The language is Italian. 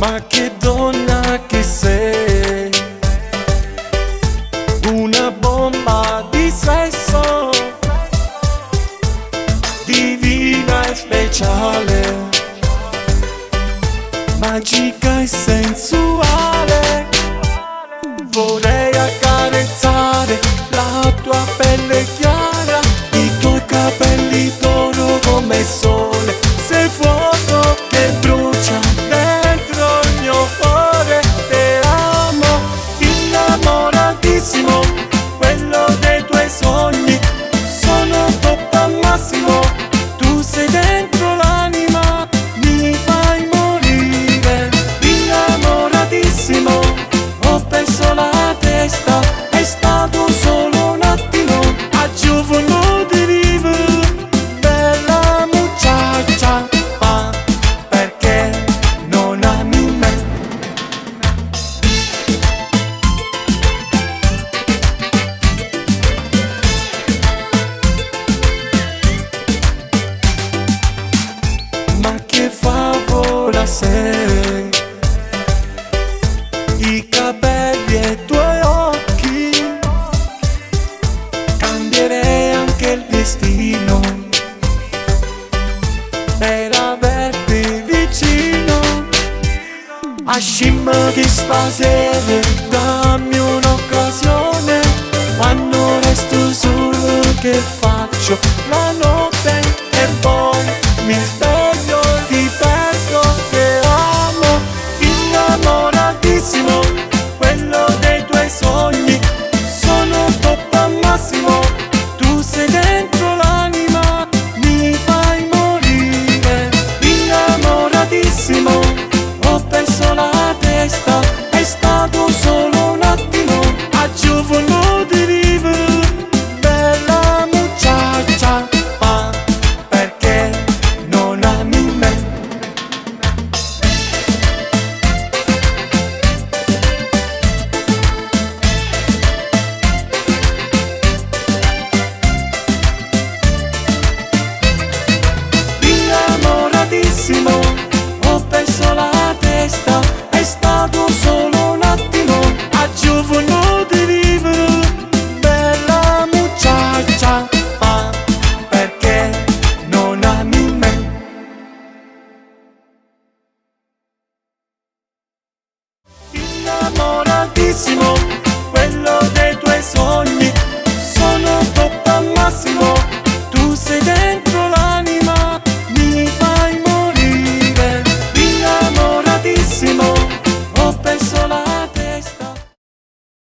Ma che donna che sei, una bomba di sesso, divina e speciale, magica e sensuale. Vorrei accarezzare la tua pelle chiara, i tuoi capelli d'oro come sole. Sei fuoco che brucia dentro il mio cuore. Te amo, innamoratissimo, quello dei tuoi sogni. Sono top al massimo, tu sei dentro l'anima, mi fai morire. Innamoratissimo, ho perso la testa, è stato solo un attimo. A giovane di vivere, bella muchacha, ma perché non ami me? Ma che favola sei, i capelli e i tuoi occhi, cambierei anche il destino per averti vicino. Ascimma che stasera dammi un'occasione, quando resto solo che faccio la notte e poi mi sveglio e ti perdo. Te amo, innamoratissimo, quello dei tuoi sogni. Sono top al massimo, tu sei dentro l'anima, mi fai morire. Innamoratissimo, ho perso la testa, è stato solo un attimo. A giovane di vivere, bella muchacha, ma perché non ami me? Innamoratissimo, ho perso la testa, è stato solo un attimo. A giovane di vivere, bella muchacha, ma perché non ami me? Innamoratissimo,